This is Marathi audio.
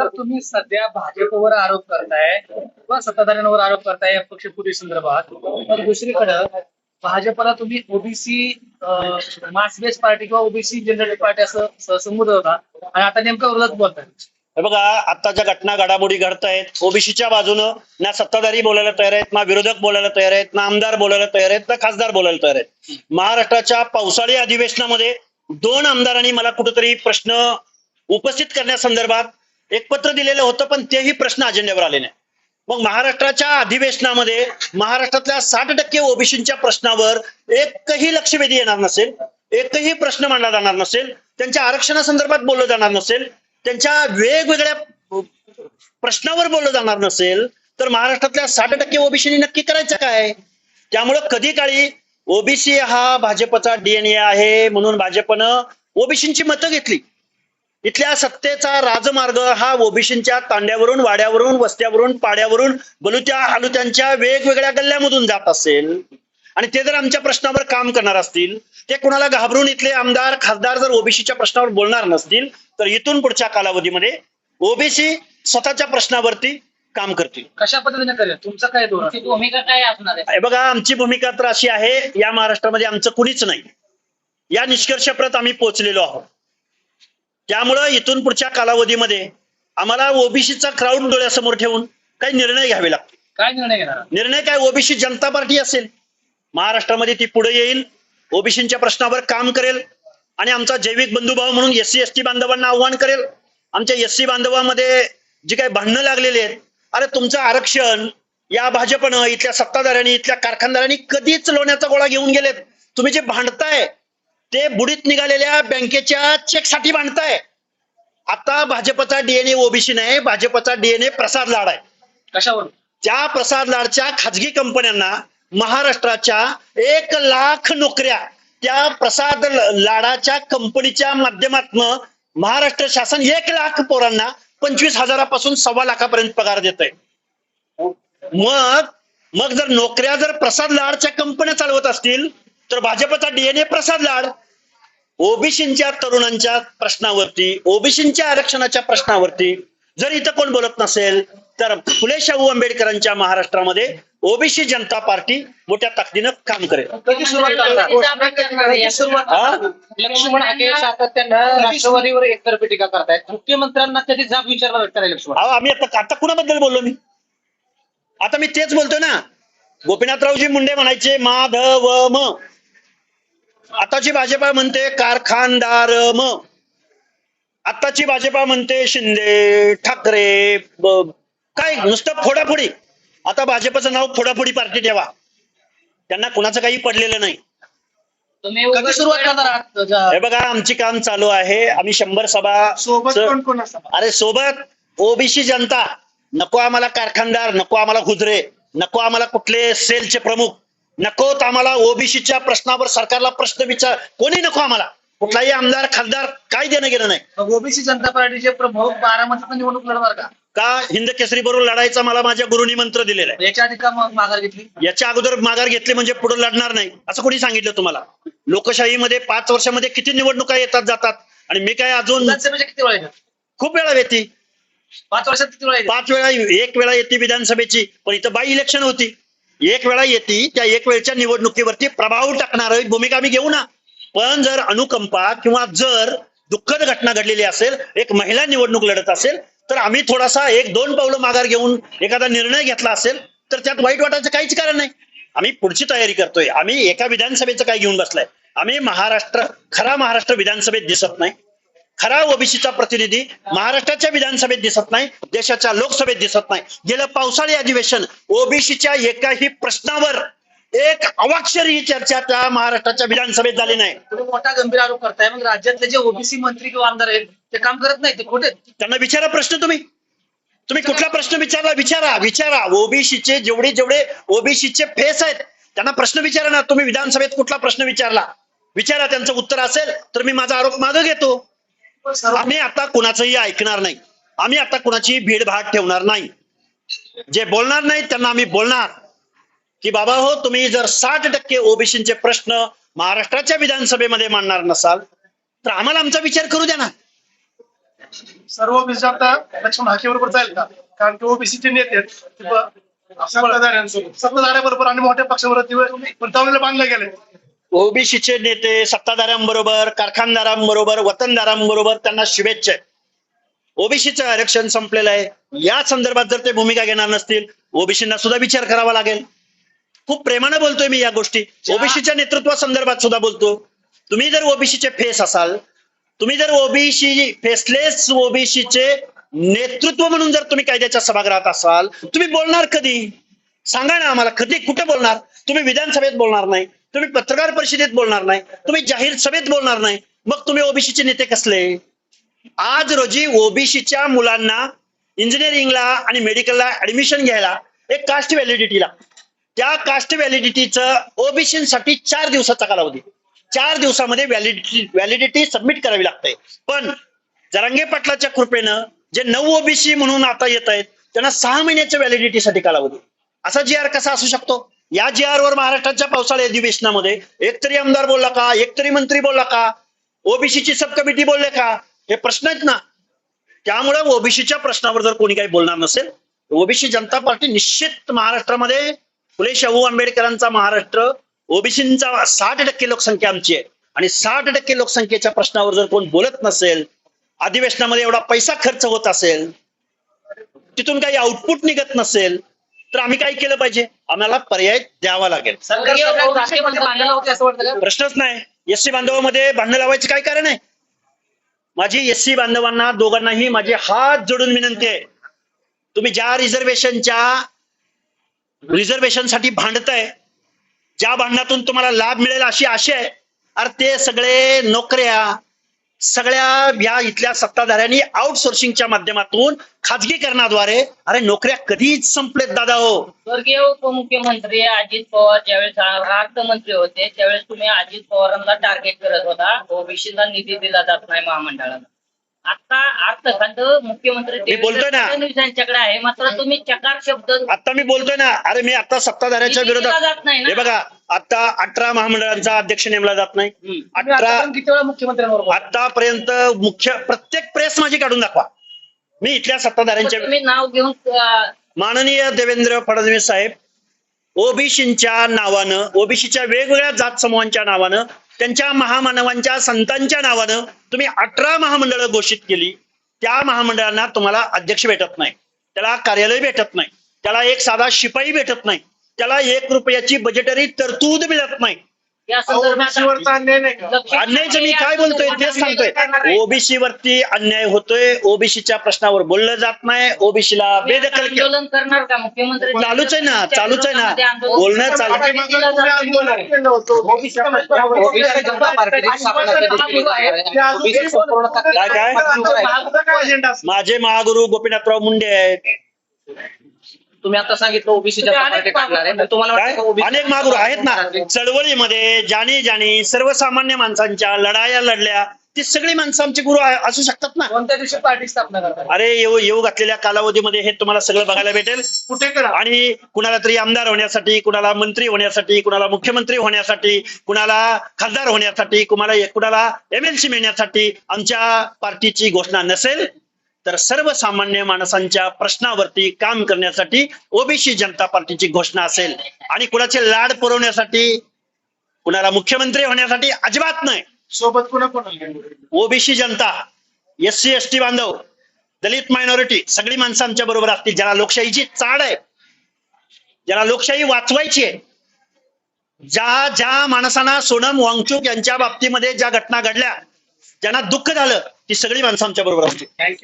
सर तुम्ही सध्या भाजपवर आरोप करताय किंवा सत्ताधाऱ्यांवर आरोप करताय पक्षफुटी संदर्भात, तर दुसरीकडे भाजपला तुम्ही ओबीसी मास बेस पार्टी किंवा ओबीसी जनरल पार्टी असं संबोधत होता आणि आता नेमकं विरोधात बोलताय. हे बघा, आताच्या घटना घडामोडी घडतायत. ओबीसीच्या बाजूनं ना सत्ताधारी बोलायला तयार आहेत, ना विरोधक बोलायला तयार आहेत, ना आमदार बोलायला तयार आहेत, ना खासदार बोलायला तयार आहेत. महाराष्ट्राच्या पावसाळी अधिवेशनामध्ये 2 आमदारांनी मला कुठेतरी प्रश्न उपस्थित करण्यासंदर्भात एक पत्र दिलेलं होतं, पण तेही प्रश्न अजेंड्यावर आले नाही. मग महाराष्ट्राच्या अधिवेशनामध्ये महाराष्ट्रातल्या 60% ओबीसीच्या प्रश्नावर एकही लक्षवेधी येणार नसेल, एकही प्रश्न मांडला जाणार नसेल, त्यांच्या आरक्षणासंदर्भात बोललं जाणार नसेल, त्यांच्या वेगवेगळ्या प्रश्नावर बोललं जाणार नसेल, तर महाराष्ट्रातल्या 60% ओबीसीनी नक्की करायचं काय? त्यामुळं कधी काळी ओबीसी हा भाजपचा डीएनए आहे म्हणून भाजपनं ओबीसीची मतं घेतली. इथल्या सत्तेचा राजमार्ग हा ओबीसीच्या तांड्यावरून, वाड्यावरून, वस्त्यावरून, पाड्यावरून, बलुत्या आलुत्यांच्या वेगवेगळ्या गल्ल्यामधून जात असेल आणि ते जर आमच्या प्रश्नावर काम करणार असतील, ते कुणाला घाबरून इथले आमदार खासदार जर ओबीसीच्या प्रश्नावर बोलणार नसतील, तर इथून पुढच्या कालावधीमध्ये ओबीसी स्वतःच्या प्रश्नावरती काम करतील. कशा पद्धतीने करेल? तुमचं काय धोरण, भूमिका काय असणार आहे? बघा, आमची भूमिका तर अशी आहे, या महाराष्ट्रामध्ये आमचं कुणीच नाही, या निष्कर्षाप्रत आम्ही पोहोचलेलो आहोत. त्यामुळं इथून पुढच्या कालावधीमध्ये आम्हाला ओबीसीचा क्राऊड डोळ्यासमोर ठेवून काही निर्णय घ्यावे लागतील. काय निर्णय घेणार? निर्णय काय? ओबीसी जनता पार्टी असेल महाराष्ट्रामध्ये, ती पुढे येईल, ओबीसीच्या प्रश्नावर काम करेल आणि आमचा जैविक बंधुभाव म्हणून एससी एसटी बांधवांना आव्हान करेल. आमच्या एससी बांधवांमध्ये जी काही भांडणं लागलेली आहेत, अरे तुमचं आरक्षण या भाजपनं, इथल्या सत्ताधाऱ्यांनी, इथल्या कारखानदारांनी कधीच लोण्याचा गोळा घेऊन गेलेत. तुम्ही जे भांडताय ते बुडीत निघालेल्या बँकेच्या चेकसाठी भांडताय. आता भाजपचा डीएनए ओबीसी नाही, भाजपचा डीएनए प्रसाद लाड आहे. कशावर? त्या प्रसाद लाडच्या खाजगी कंपन्यांना महाराष्ट्राच्या 1 लाख नोकऱ्या त्या प्रसाद लाडाच्या कंपनीच्या माध्यमातून महाराष्ट्र शासन 1 लाख पोरांना 25,000पासून 1.25 लाखापर्यंत पगार देत आहे. मग जर नोकऱ्या जर प्रसाद लाडच्या कंपन्या चालवत असतील, तर भाजपचा डीएनए प्रसाद लाड. ओबीसीच्या तरुणांच्या प्रश्नावरती, ओबीसीच्या आरक्षणाच्या प्रश्नावरती जर इथं कोण बोलत नसेल, तर फुले शाहू आंबेडकरांच्या महाराष्ट्रामध्ये ओबीसी जनता पार्टी मोठ्या ताकदीनं काम करेल. कधी सुरुवात करणार? लक्ष्मण हाके सातत्यानं राष्ट्रवादीवर एकतर्फी टीका करतायत. मुख्यमंत्र्यांना कधी जाब विचारला का लक्ष्मण? आम्ही आता कुणाबद्दल बोललो मी? आता मी तेच बोलतोय ना. गोपीनाथरावजी मुंडे म्हणायचे माधव म, आताची भाजपा म्हणते कारखानदार म, आताची भाजपा म्हणते शिंदे ठाकरे, काय नुसतं फोडाफोडी. आता भाजपचं नाव फोडाफोडी पार्टी ठेवा, त्यांना कुणाचं काही पडलेलं नाही. तुम्ही कधी सुरुवात करणार? हे बघा, आमची काम चालू आहे. आम्ही 100 सभा सोबत कोण असतात? अरे सोबत ओबीसी जनता नको आम्हाला, कारखानदार नको आम्हाला, गुजरे नको आम्हाला, कुठले सेलचे प्रमुख नकोत आम्हाला, ओबीसीच्या प्रश्नावर सरकारला प्रश्न विचार कोणी नको आम्हाला, कुठलाही आमदार खासदार काय देणं गेलं नाही. ओबीसी जनता पार्टीचे प्रमुख बारामतीत निवडणूक लढणार का? हिंद केसरी बरोबर लढायचा मला माझ्या गुरुनी मंत्र दिलेला आहे. याच्या आधी का माघार घेतली? याच्या अगोदर माघार घेतली म्हणजे पुढे लढणार नाही असं कोणी सांगितलं तुम्हाला? लोकशाहीमध्ये 5 वर्षामध्ये किती निवडणुका येतात जातात, आणि मी काय अजून विधानसभेच्या किती वेळा येतात? खूप वेळा येते. 5 वर्षात किती वेळा येतात? 5 वेळा. 1 वेळा येते विधानसभेची, पण इथं बाय इलेक्शन होती. 1 वेळा येते. त्या 1 वेळच्या निवडणुकीवरती प्रभाव टाकणार भूमिका आम्ही घेऊ ना. पण जर अनुकंपा किंवा जर दुःखद घटना घडलेली असेल, एक महिला निवडणूक लढत असेल, तर आम्ही थोडासा 1-2 पावलं माघार घेऊन एखादा निर्णय घेतला असेल तर त्यात वाईट वाटायचं काहीच कारण नाही. आम्ही पुढची तयारी करतोय. आम्ही एका विधानसभेचं काय घेऊन बसलाय? आम्ही खरा महाराष्ट्र विधानसभेत दिसत नाही. खरा ओबीसीचा प्रतिनिधी महाराष्ट्राच्या विधानसभेत दिसत नाही, देशाच्या लोकसभेत दिसत नाही. गेलं पावसाळी अधिवेशन ओबीसीच्या एकाही प्रश्नावर एक अवाक्षरही चर्चा त्या महाराष्ट्राच्या विधानसभेत झाली नाही. तुम्ही मोठा गंभीर आरोप करताय. मग राज्यातले जे ओबीसी मंत्री किंवा आमदार आहेत ते काम करत नाही, ते कुठे? त्यांना विचारा प्रश्न. तुम्ही कुठला प्रश्न विचारा. ओबीसीचे जेवढे ओबीसीचे फेस आहेत त्यांना प्रश्न विचारा ना. तुम्ही विधानसभेत कुठला प्रश्न विचारा, त्यांचं उत्तर असेल तर मी माझा आरोप मागे घेतो. आम्ही आता कुणाचंही ऐकणार नाही. आम्ही आता कुणाची भीडभाड ठेवणार नाही. जे बोलणार नाही त्यांना आम्ही बोलणार की बाबा हो, तुम्ही जर 60% ओबीसीचे प्रश्न महाराष्ट्राच्या विधानसभेमध्ये मांडणार नसाल तर आम्हाला आमचा विचार करू द्या ना. सर्व ओबीसी आता लक्ष्मण हाकेबरोबर जाईल का? कारण की ओबीसीचे नेते आहेत, ते सत्ताधाऱ्यांबरोबर आणि मोठ्या पक्षाबरोबर गुंतवलेले बांधले गेले. ओबीसीचे नेते सत्ताधाऱ्यांबरोबर, कारखानदारांबरोबर, वतनदारांबरोबर त्यांना शुभेच्छा आहे. ओबीसीचं आरक्षण संपलेलं आहे. या संदर्भात जर ते भूमिका घेणार नसतील, ओबीसींना सुद्धा विचार करावा लागेल. खूप प्रेमानं बोलतोय मी या गोष्टी. ओबीसीच्या नेतृत्वासंदर्भात सुद्धा बोलतो. तुम्ही जर ओबीसीचे फेस असाल, तुम्ही जर ओबीसी फेसलेस ओबीसीचे नेतृत्व म्हणून जर तुम्ही कायद्याच्या सभागृहात असाल, तुम्ही बोलणार कधी? सांगा ना आम्हाला, कधी कुठे बोलणार? तुम्ही विधानसभेत बोलणार नाही, तुम्ही पत्रकार परिषदेत बोलणार नाही, तुम्ही जाहीर सभेत बोलणार नाही, मग तुम्ही ओबीसीचे नेते कसले? आज रोजी ओबीसीच्या मुलांना इंजिनिअरिंगला आणि मेडिकलला ऍडमिशन घ्यायला एक कास्ट व्हॅलिडिटी लागते. त्या कास्ट व्हॅलिडिटीचं ओबीसीसाठी 4 दिवसाचा कालावधी. 4 दिवसामध्ये व्हॅलिडिटी सबमिट करावी लागते. पण जरांगे पाटलाच्या कृपेनं जे 9 ओबीसी म्हणून आता येत आहेत त्यांना 6 महिन्याच्या व्हॅलिडिटीसाठी कालावधी. असा जी आर कसा असू शकतो? या जी आर वर महाराष्ट्राच्या पावसाळी अधिवेशनामध्ये एकतरी आमदार बोलला का? एकतरी मंत्री बोलला का? ओबीसीची सब कमिटी बोलले का? हे प्रश्न आहेत ना. त्यामुळे ओबीसीच्या प्रश्नावर जर कोणी काही बोलणार नसेल, ओबीसी जनता पार्टी निश्चित महाराष्ट्रामध्ये फुले शाहू आंबेडकरांचा महाराष्ट्र, ओबीसींचा 60% लोकसंख्या आमची आहे आणि 60% लोकसंख्येच्या प्रश्नावर जर कोण बोलत नसेल, अधिवेशनामध्ये एवढा पैसा खर्च होत असेल, तिथून काही आउटपुट निघत नसेल, तर आम्ही काय केलं पाहिजे? आम्हाला पर्याय द्यावा लागेल. प्रश्नच नाही. एससी बांधवामध्ये भांडण लावायचं काय कारण आहे? माझी एससी बांधवांना दोघांनाही माझी हात जोडून विनंती आहे, तुम्ही ज्या रिझर्वेशनसाठी भांडताय, ज्या भांडणातून तुम्हाला लाभ मिळेल अशी आशा आहे, अरे ते सगळे नोकऱ्या सगळ्या या इथल्या सत्ताधाऱ्यांनी आउटसोर्सिंगच्या माध्यमातून खाजगीकरणाद्वारे अरे नोकऱ्या कधीच संपलेत दादा. हो, स्वर्गीय उपमुख्यमंत्री अजित पवार ज्यावेळेस अर्थमंत्री होते त्यावेळेस तुम्ही अजित पवारांना टार्गेट करत होता, ओबीसीला निधी दिला जात नाही महामंडळाला. आता अर्थखात मुख्यमंत्री मी बोलतोय ना. फडणवीस यांच्याकडे आहे, मात्र तुम्ही चकार शब्द आता मी बोलतोय ना. अरे मी आता सत्ताधाऱ्याच्या निधी दिला विरोधात, जात नाही ना. हे बघा, आता 18 महामंडळांचा अध्यक्ष नेमला जात नाही. तुम्ही 18 आतापर्यंत किती वेळा मुख्यमंत्र्यांवर बोलला? आतापर्यंत प्रत्येक प्रेस माझी काढून दाखवा. मी इथल्या सत्ताधाऱ्यांच्या तुम्ही नाव घेऊन माननीय देवेंद्र फडणवीस साहेब ओबीसीच्या नावानं, ओबीसीच्या वेगवेगळ्या जात समूहांच्या नावानं, त्यांच्या महामानवांच्या संतांच्या नावानं तुम्ही 18 महामंडळं घोषित केली. त्या महामंडळांना तुम्हाला अध्यक्ष भेटत नाही, त्याला कार्यालय भेटत नाही, त्याला एक साधा शिपाई भेटत नाही, त्याला 1 रुपयाची बजेटरी तरतूद मिळत नाही. या संदर्भात ओबीसीवरचा अन्याय नाही का? अन्यायचं मी काय बोलतोय तेच सांगतोय. ओबीसी वरती अन्याय होतोय, ओबीसीच्या प्रश्नावर बोललं जात नाही, ओबीसीला बेदखल केलं. आंदोलन करणार का मुख्यमंत्री? चालूच आहे ना, चालूच आहे ना, बोलणं चालू. केलं होतं. ओबीसी जनता पार्टीने स्थापना केली आहे. काय अजेंडा असतो. माझे महागुरु गोपीनाथराव मुंडे आहेत. तुम्ही आता सांगितलं ओबीसी जनता पार्टी टाकणार आहे, पण तुम्हाला वाटतं का काय? OBC अनेक महागुरु आहेत ना. चळवळीमध्ये ज्यानी सर्वसामान्य माणसांच्या लढाया लढल्या, ती सगळी माणसं आमचे गुरु असू शकतात ना. कोणत्या दिवशी पार्टी स्थापना करतात? अरे येऊ घातलेल्या कालावधीमध्ये हे तुम्हाला सगळं बघायला भेटेल. कुठे करा? आणि कुणाला तरी आमदार होण्यासाठी, कुणाला मंत्री होण्यासाठी, कुणाला मुख्यमंत्री होण्यासाठी, कुणाला खासदार होण्यासाठी, कुणाला MLC मिळण्यासाठी आमच्या पार्टीची घोषणा नसेल, तर सर्वसामान्य माणसांच्या प्रश्नावरती काम करण्यासाठी ओबीसी जनता पार्टीची घोषणा असेल. आणि कुणाचे लाड पुरवण्यासाठी, कुणाला मुख्यमंत्री होण्यासाठी अजिबात नाही. सोबत कोणाला? ओबीसी जनता, SC ST बांधव, दलित मायनॉरिटी सगळी माणसं आमच्या बरोबर असतील. ज्याला लोकशाहीची चाड आहे, ज्याला लोकशाही वाचवायची आहे, ज्या माणसांना सोनम वांगचुक यांच्या बाबतीमध्ये ज्या घटना घडल्या, ज्यांना दुःख झालं, ती सगळी माणसं आमच्या बरोबर असतील.